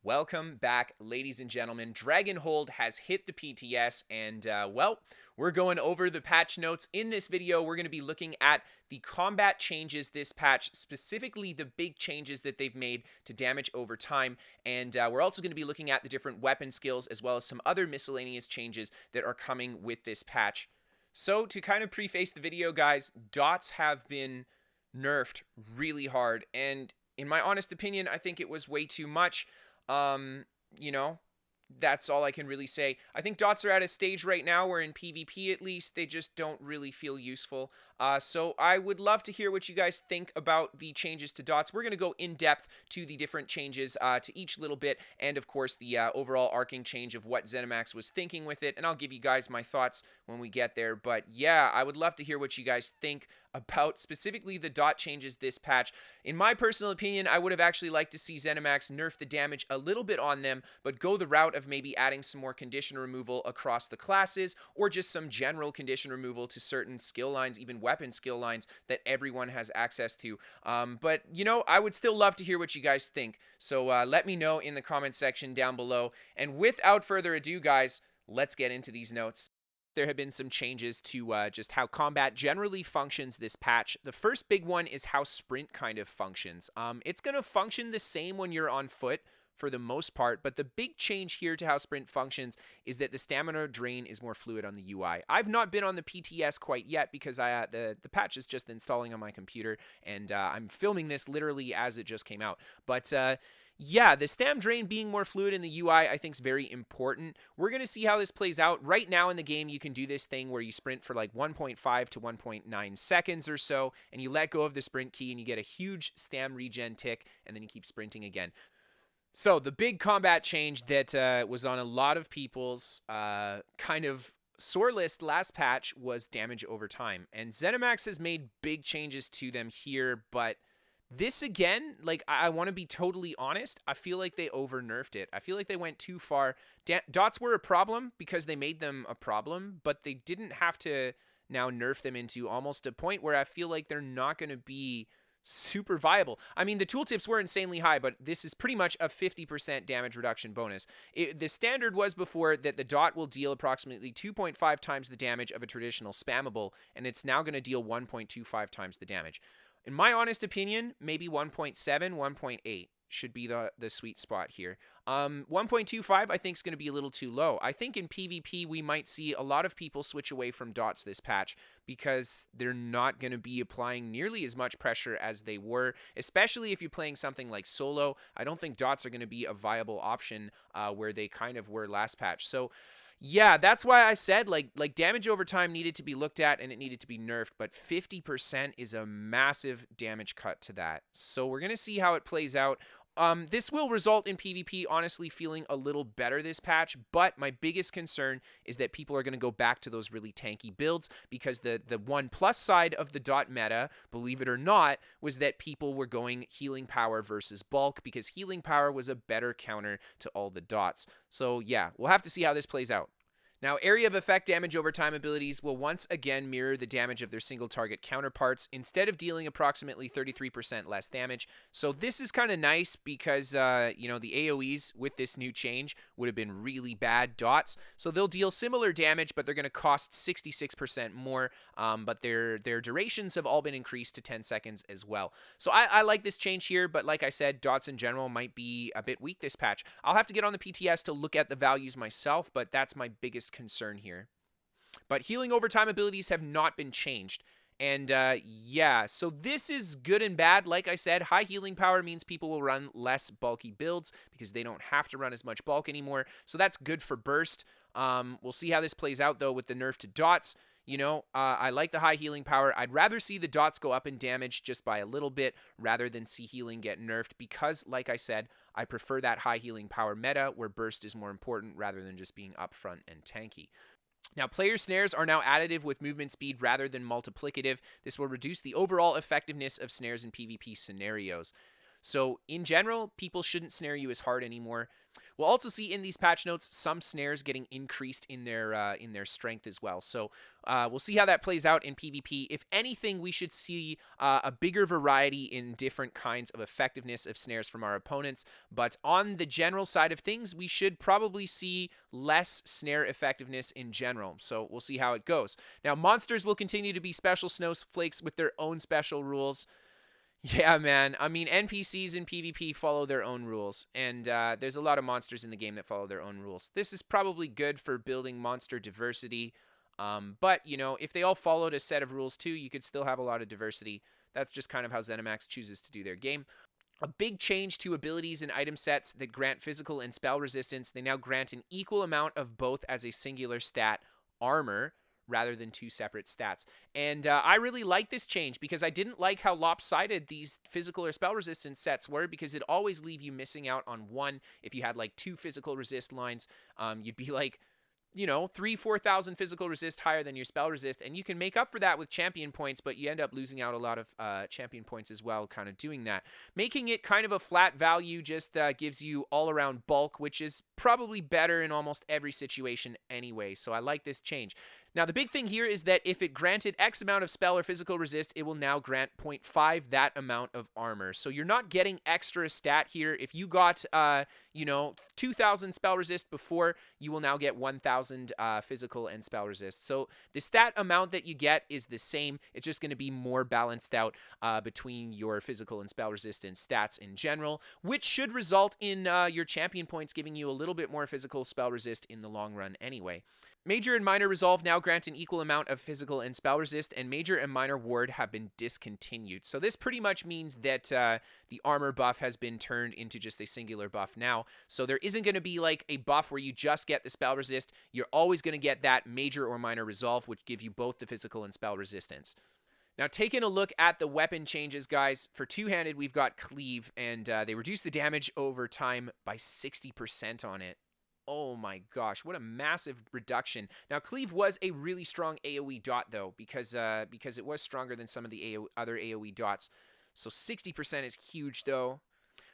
Welcome back, ladies and gentlemen. Dragonhold has hit the PTS, and well, we're going over the patch notes. In this video, we're going to be looking at the combat changes this patch, specifically the big changes that they've made to damage over time, and we're also going to be looking at the different weapon skills as well as some other miscellaneous changes that are coming with this patch. So, to kind of preface the video, guys, dots have been nerfed really hard, and in my honest opinion, I think it was way too much. Um, you know, that's all I can really say. I think dots are at a stage right now where in PvP at least, they just don't really feel useful. So I would love to hear what you guys think about the changes to dots. We're going to go in depth to the different changes to each little bit, and of course the overall arcing change of what ZeniMax was thinking with it, and I'll give you guys my thoughts when we get there. But yeah, I would love to hear what you guys think about specifically the dot changes this patch. In my personal opinion, I would have actually liked to see ZeniMax nerf the damage a little bit on them, but go the route of maybe adding some more condition removal across the classes, or just some general condition removal to certain skill lines, even weapon skill lines that everyone has access to. But, you know, I would still love to hear what you guys think. So let me know in the comment section down below. And without further ado, guys, let's get into these notes. There have been some changes to just how combat generally functions this patch. The first big one is how sprint kind of functions. It's going to function the same when you're on foot for the most part, but the big change here to how sprint functions is that the stamina drain is more fluid on the UI. I've not been on the PTS quite yet because the patch is just installing on my computer, and I'm filming this literally as it just came out. But yeah, the stam drain being more fluid in the UI I think is very important. We're going to see how this plays out. Right now in the game, you can do this thing where you sprint for like 1.5 to 1.9 seconds or so, and you let go of the sprint key and you get a huge stam regen tick, and then you keep sprinting again. So the big combat change that was on a lot of people's kind of sore list last patch was damage over time. And ZeniMax has made big changes to them here, but this again, like, I want to be totally honest, I feel like they over-nerfed it. I feel like they went too far. Dots were a problem because they made them a problem, but they didn't have to now nerf them into almost a point where I feel like they're not going to be super viable. I mean, the tooltips were insanely high, but this is pretty much a 50% damage reduction bonus. The standard was before that the dot will deal approximately 2.5 times the damage of a traditional spammable, and it's now going to deal 1.25 times the damage. In my honest opinion, maybe 1.7, 1.8 should be the sweet spot here. 1.25 I think is going to be a little too low. I think in PvP we might see a lot of people switch away from dots this patch because they're not going to be applying nearly as much pressure as they were, especially if you're playing something like solo. I don't think dots are going to be a viable option where they kind of were last patch. So yeah, that's why I said like damage over time needed to be looked at and it needed to be nerfed, but 50% is a massive damage cut to that. So we're going to see how it plays out. This will result in PvP honestly feeling a little better this patch, but my biggest concern is that people are going to go back to those really tanky builds because the one plus side of the dot meta, believe it or not, was that people were going healing power versus bulk because healing power was a better counter to all the dots. So yeah, we'll have to see how this plays out. Now, area of effect damage over time abilities will once again mirror the damage of their single target counterparts instead of dealing approximately 33% less damage. So this is kind of nice because, you know, the AoEs with this new change would have been really bad dots. So they'll deal similar damage, but they're going to cost 66% more. But their durations have all been increased to 10 seconds as well. So I like this change here, but like I said, dots in general might be a bit weak this patch. I'll have to get on the PTS to look at the values myself, but that's my biggest concern here. But healing over time abilities have not been changed. And yeah, so this is good and bad. Like I said, high healing power means people will run less bulky builds because they don't have to run as much bulk anymore. So that's good for burst. We'll see how this plays out though with the nerf to dots. You know, I like the high healing power. I'd rather see the dots go up in damage just by a little bit rather than see healing get nerfed because, like I said, I prefer that high healing power meta where burst is more important rather than just being upfront and tanky. Now, player snares are now additive with movement speed rather than multiplicative. This will reduce the overall effectiveness of snares in PvP scenarios. So in general, people shouldn't snare you as hard anymore. We'll also see in these patch notes some snares getting increased in their strength as well. So we'll see how that plays out in PvP. If anything, we should see a bigger variety in different kinds of effectiveness of snares from our opponents. But on the general side of things, we should probably see less snare effectiveness in general. So we'll see how it goes. Now, monsters will continue to be special snowflakes with their own special rules. Yeah, man. I mean, NPCs in PvP follow their own rules, and there's a lot of monsters in the game that follow their own rules. This is probably good for building monster diversity, but, you know, if they all followed a set of rules too, you could still have a lot of diversity. That's just kind of how ZeniMax chooses to do their game. A big change to abilities and item sets that grant physical and spell resistance. They now grant an equal amount of both as a singular stat, armor, rather than two separate stats. And I really like this change because I didn't like how lopsided these physical or spell resistance sets were, because it always leave you missing out on one. If you had like two physical resist lines, you'd be like, you know, 4,000 physical resist higher than your spell resist, and you can make up for that with champion points, but you end up losing out a lot of champion points as well, kind of doing that. Making it kind of a flat value just gives you all-around bulk, which is probably better in almost every situation anyway, so I like this change. Now, the big thing here is that if it granted X amount of spell or physical resist, it will now grant 0.5 that amount of armor. So you're not getting extra stat here. If you got, you know, 2,000 spell resist before, you will now get 1,000 physical and spell resist. So the stat amount that you get is the same. It's just going to be more balanced out between your physical and spell resistance stats in general, which should result in your champion points giving you a little bit more physical spell resist in the long run anyway. Major and Minor Resolve now grant an equal amount of physical and spell resist, and Major and Minor Ward have been discontinued. So this pretty much means that the armor buff has been turned into just a singular buff now. So there isn't going to be like a buff where you just get the spell resist. You're always going to get that Major or Minor Resolve, which give you both the physical and spell resistance. Now, taking a look at the weapon changes, guys, for two-handed, we've got Cleave, and they reduce the damage over time by 60% on it. Oh my gosh, what a massive reduction. Now, Cleave was a really strong AoE dot, though, because it was stronger than some of the other AoE dots. So 60% is huge, though.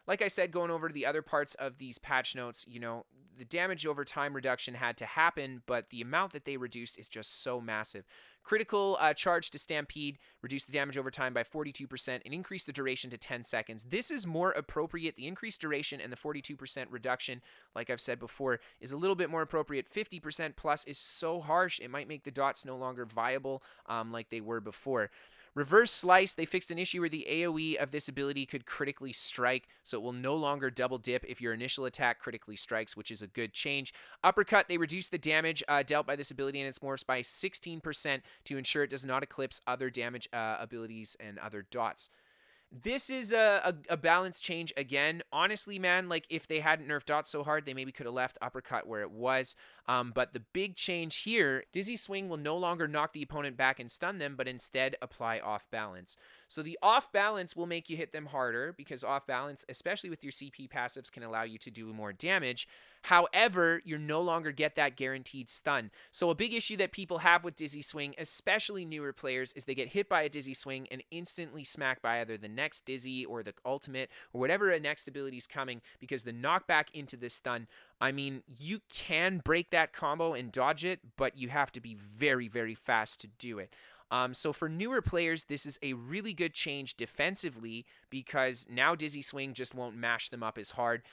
Like I said, going over to the other parts of these patch notes, you know, the damage over time reduction had to happen, but the amount that they reduced is just so massive. Critical charge to Stampede reduced the damage over time by 42% and increased the duration to 10 seconds. This is more appropriate. The increased duration and the 42% reduction, like I've said before, is a little bit more appropriate. 50% plus is so harsh, it might make the dots no longer viable like they were before. Reverse Slice, they fixed an issue where the AoE of this ability could critically strike, so it will no longer double dip if your initial attack critically strikes, which is a good change. Uppercut, they reduced the damage dealt by this ability and its morphs by 16% to ensure it does not eclipse other damage abilities and other dots. This is a balance change again. Honestly, man, like if they hadn't nerfed dots so hard, they maybe could have left Uppercut where it was. But the big change here, Dizzy Swing will no longer knock the opponent back and stun them, but instead apply off balance. So the off balance will make you hit them harder, because off balance, especially with your CP passives, can allow you to do more damage. However, you no longer get that guaranteed stun. So a big issue that people have with Dizzy Swing, especially newer players, is they get hit by a Dizzy Swing and instantly smacked by either the next Dizzy or the ultimate or whatever next ability is coming, because the knockback into the stun, I mean, you can break that combo and dodge it, but you have to be very, very fast to do it. So for newer players, this is a really good change defensively, because now Dizzy Swing just won't mash them up as hard.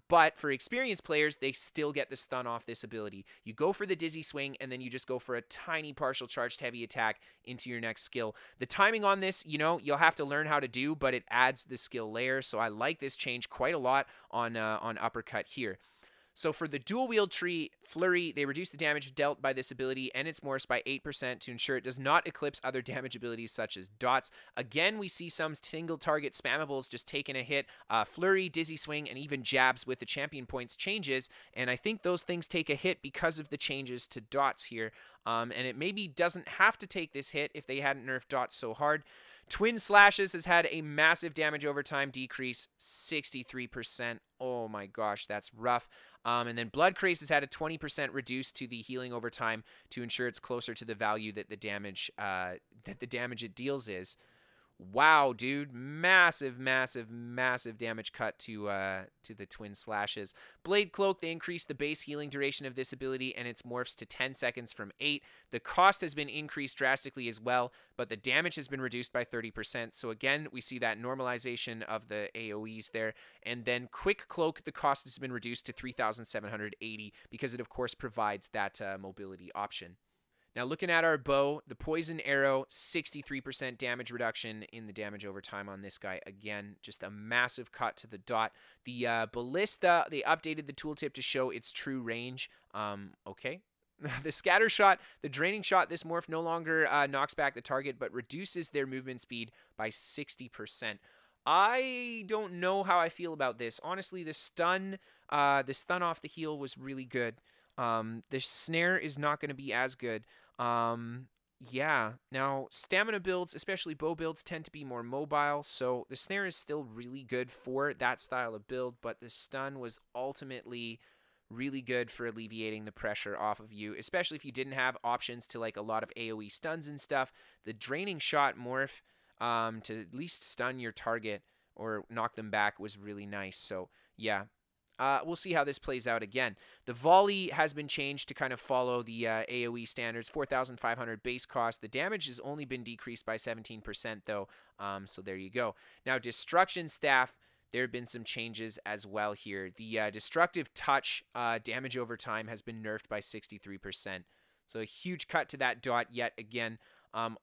But for experienced players, they still get the stun off this ability. You go for the Dizzy Swing, and then you just go for a tiny partial charged heavy attack into your next skill. The timing on this, you know, you'll have to learn how to do, but it adds the skill layer. So I like this change quite a lot on Uppercut here. So for the dual wield tree, Flurry, they reduce the damage dealt by this ability and its morphs by 8% to ensure it does not eclipse other damage abilities such as dots. Again, we see some single target spammables just taking a hit. Flurry, Dizzy Swing, and even jabs with the champion points changes, and I think those things take a hit because of the changes to dots here. And it maybe doesn't have to take this hit if they hadn't nerfed dots so hard. Twin Slashes has had a massive damage over time decrease, 63%. Oh my gosh, that's rough. And then Blood Craze has had a 20% reduced to the healing over time to ensure it's closer to the value that the damage it deals is. Wow, dude. Massive, massive, massive damage cut to the twin slashes. Blade Cloak, they increased the base healing duration of this ability, and its morphs to 10 seconds from 8. The cost has been increased drastically as well, but the damage has been reduced by 30%. So again, we see that normalization of the AoEs there. And then Quick Cloak, the cost has been reduced to 3,780 because it, of course, provides that mobility option. Now, looking at our bow, the poison arrow, 63% damage reduction in the damage over time on this guy. Again, just a massive cut to the dot. The ballista, they updated the tooltip to show its true range. Okay. The scatter shot, the draining shot, this morph no longer knocks back the target, but reduces their movement speed by 60%. I don't know how I feel about this. Honestly, the stun off the heel was really good. The snare is not going to be as good. Yeah. Now, stamina builds, especially bow builds, tend to be more mobile, so the snare is still really good for that style of build, but the stun was ultimately really good for alleviating the pressure off of you, especially if you didn't have options to like a lot of AoE stuns and stuff. The draining shot morph to at least stun your target or knock them back was really nice. So, yeah. We'll see how this plays out again. The volley has been changed to kind of follow the AoE standards, 4,500 base cost. The damage has only been decreased by 17% though, so there you go. Now, Destruction Staff, there have been some changes as well here. The Destructive Touch damage over time has been nerfed by 63%. So a huge cut to that dot yet again.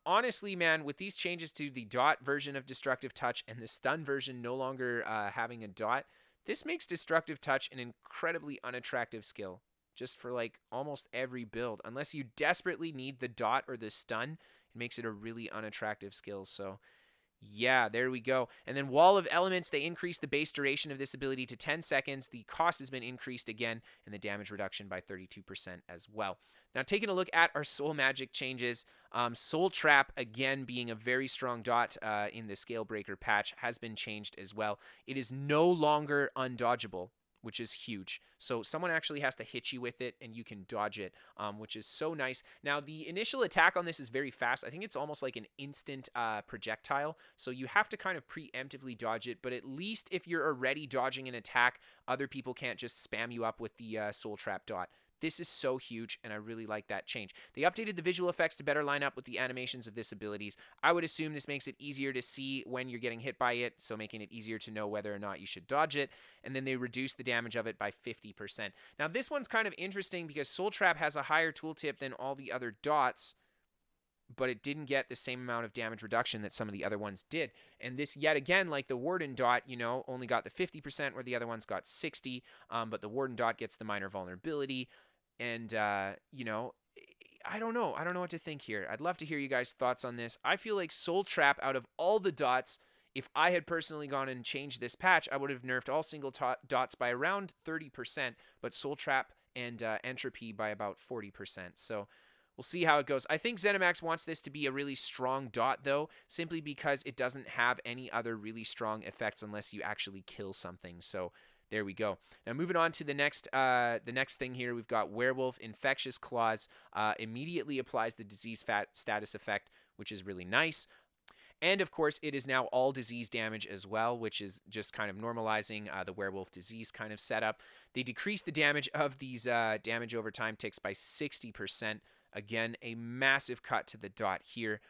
Honestly, man, with these changes to the dot version of Destructive Touch and the stun version no longer having a dot, this makes Destructive Touch an incredibly unattractive skill, just for like almost every build. Unless you desperately need the dot or the stun, it makes it a really unattractive skill. So yeah, there we go. And then Wall of Elements, they increased the base duration of this ability to 10 seconds. The cost has been increased again, and the damage reduction by 32% as well. Now, taking a look at our Soul Magic changes, Soul Trap, again, being a very strong dot in the Scale Breaker patch, has been changed as well. It is no longer undodgeable, which is huge. So someone actually has to hit you with it, and you can dodge it, which is so nice. Now, the initial attack on this is very fast. I think it's almost like an instant projectile, so you have to kind of preemptively dodge it, but at least if you're already dodging an attack, other people can't just spam you up with the Soul Trap dot. This is so huge, and I really like that change. They updated the visual effects to better line up with the animations of this abilities. I would assume this makes it easier to see when you're getting hit by it, so making it easier to know whether or not you should dodge it, and then they reduce the damage of it by 50%. Now, this one's kind of interesting because Soul Trap has a higher tooltip than all the other dots, but it didn't get the same amount of damage reduction that some of the other ones did. And this, yet again, like the Warden dot, you know, only got the 50% where the other ones got 60, but the Warden dot gets the minor vulnerability. And, you know, I don't know. I don't know what to think here. I'd love to hear you guys' thoughts on this. I feel like Soul Trap, out of all the dots, if I had personally gone and changed this patch, I would have nerfed all single dots by around 30%, but Soul Trap and Entropy by about 40%. So we'll see how it goes. I think ZeniMax wants this to be a really strong dot, though, simply because it doesn't have any other really strong effects unless you actually kill something. So there we go. Now moving on to the next thing here, we've got Werewolf. Infectious Claws immediately applies the disease status effect, which is really nice. And of course, it is now all disease damage as well, which is just kind of normalizing the werewolf disease kind of setup. They decrease the damage of these damage over time ticks by 60%. Again, a massive cut to the dot here.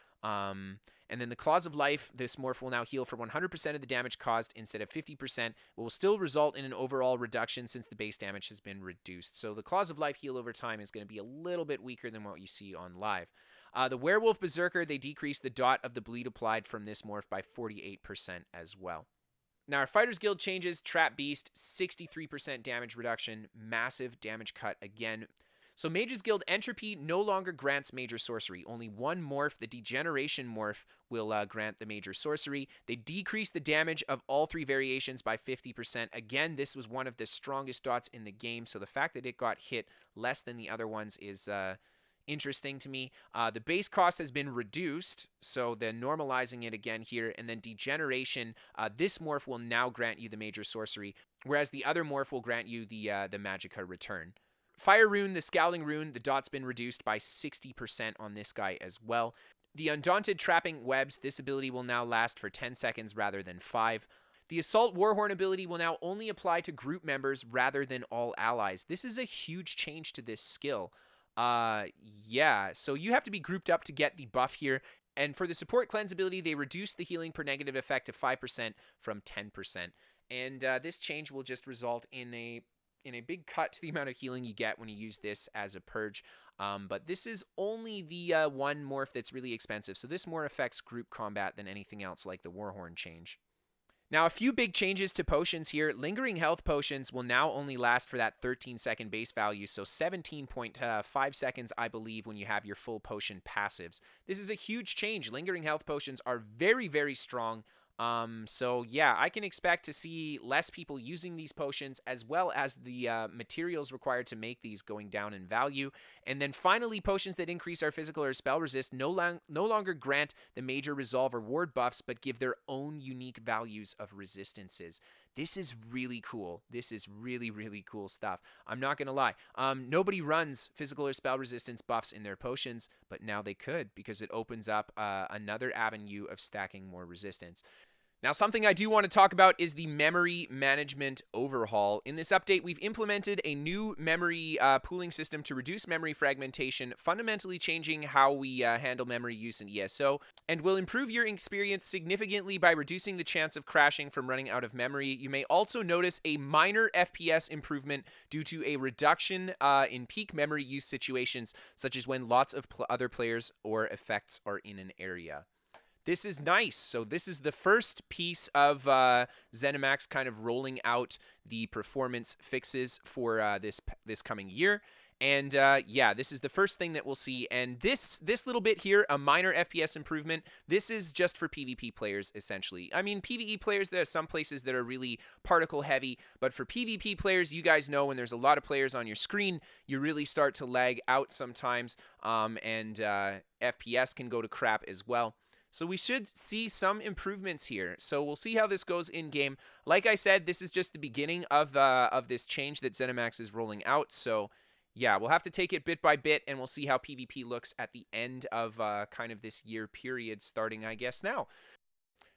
And then the Claws of Life, this morph will now heal for 100% of the damage caused instead of 50%. It will still result in an overall reduction since the base damage has been reduced. So the Claws of Life heal over time is going to be a little bit weaker than what you see on live. The Werewolf Berserker, they decreased the dot of the bleed applied from this morph by 48% as well. Now our Fighters Guild changes, Trap Beast, 63% damage reduction, massive damage cut again. So Mages Guild Entropy no longer grants Major Sorcery. Only one morph, the Degeneration morph, will grant the Major Sorcery. They decrease the damage of all three variations by 50%. Again, this was one of the strongest dots in the game, so the fact that it got hit less than the other ones is interesting to me. The base cost has been reduced, so then normalizing it again here, and then Degeneration, this morph will now grant you the Major Sorcery, whereas the other morph will grant you the Magicka Return. Fire Rune, the Scowling Rune, the dot's been reduced by 60% on this guy as well. The Undaunted Trapping Webs, this ability will now last for 10 seconds rather than 5. The Assault Warhorn ability will now only apply to group members rather than all allies. This is a huge change to this skill. Yeah, so you have to be grouped up to get the buff here. And for the Support Cleanse ability, they reduce the healing per negative effect to 5% from 10%. And this change will just result in a big cut to the amount of healing you get when you use this as a purge. But this is only the one morph that's really expensive. So this more affects group combat than anything else like the Warhorn change. Now, a few big changes to potions here. Lingering health potions will now only last for that 13-second base value, so 17.5 seconds, I believe, when you have your full potion passives. This is a huge change. Lingering health potions are very, very strong. So yeah, I can expect to see less people using these potions, as well as the materials required to make these going down in value. And then finally, potions that increase our physical or spell resist no longer grant the major resolve or ward buffs, but give their own unique values of resistances. This is really cool. This is really, really cool stuff. I'm not going to lie. Nobody runs physical or spell resistance buffs in their potions, but now they could, because it opens up another avenue of stacking more resistance. Now, something I do want to talk about is the memory management overhaul. In this update, we've implemented a new memory pooling system to reduce memory fragmentation, fundamentally changing how we handle memory use in ESO, and will improve your experience significantly by reducing the chance of crashing from running out of memory. You may also notice a minor FPS improvement due to a reduction in peak memory use situations, such as when lots of other players or effects are in an area. This is nice. So this is the first piece of ZeniMax kind of rolling out the performance fixes for this coming year. And yeah, this is the first thing that we'll see. And this little bit here, a minor FPS improvement, this is just for PvP players, essentially. I mean, PvE players, there are some places that are really particle heavy, but for PvP players, you guys know when there's a lot of players on your screen, you really start to lag out sometimes, and FPS can go to crap as well. So we should see some improvements here. So we'll see how this goes in-game. Like I said, this is just the beginning of this change that ZeniMax is rolling out. So yeah, we'll have to take it bit by bit, and we'll see how PvP looks at the end of kind of this year period, starting, I guess, now.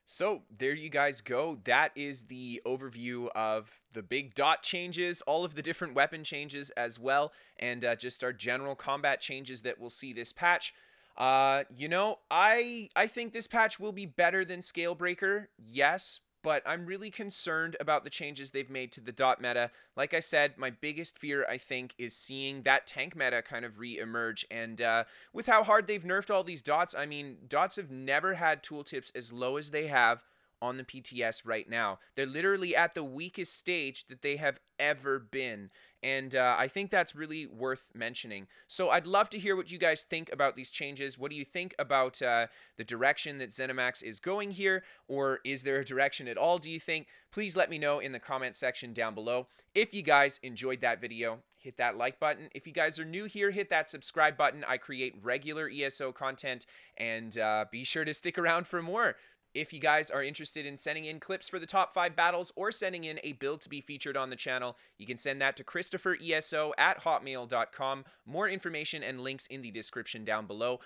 So there you guys go. That is the overview of the big dot changes, all of the different weapon changes as well, and just our general combat changes that we'll see this patch. You know, I think this patch will be better than Scalebreaker, yes, but I'm really concerned about the changes they've made to the dot meta. Like I said, my biggest fear, I think, is seeing that tank meta kind of re-emerge, and with how hard they've nerfed all these dots, I mean, dots have never had tooltips as low as they have on the PTS right now. They're literally at the weakest stage that they have ever been. And I think that's really worth mentioning. So I'd love to hear what you guys think about these changes. What do you think about the direction that ZeniMax is going here? Or is there a direction at all, do you think? Please let me know in the comment section down below. If you guys enjoyed that video, hit that like button. If you guys are new here, hit that subscribe button. I create regular ESO content, and be sure to stick around for more. If you guys are interested in sending in clips for the top 5 battles, or sending in a build to be featured on the channel, you can send that to KristoferESO@hotmail.com. More information and links in the description down below.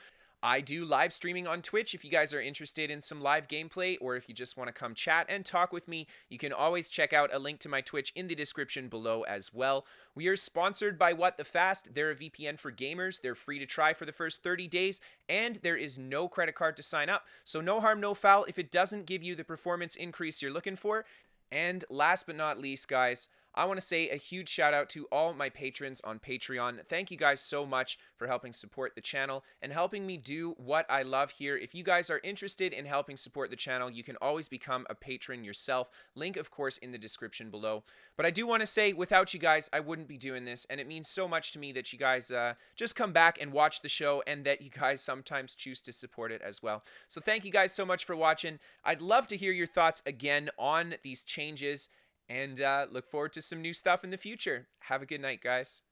I do live streaming on Twitch. If you guys are interested in some live gameplay, or if you just want to come chat and talk with me, you can always check out a link to my Twitch in the description below as well. We are sponsored by What the Fast. They're a VPN for gamers. They're free to try for the first 30 days, and there is no credit card to sign up. So no harm, no foul if it doesn't give you the performance increase you're looking for. And last but not least, guys, I want to say a huge shout out to all my patrons on Patreon. Thank you guys so much for helping support the channel and helping me do what I love here. If you guys are interested in helping support the channel, you can always become a patron yourself. Link, of course, in the description below. But I do want to say, without you guys, I wouldn't be doing this, and it means so much to me that you guys just come back and watch the show, and that you guys sometimes choose to support it as well. So thank you guys so much for watching. I'd love to hear your thoughts again on these changes, and look forward to some new stuff in the future. Have a good night, guys.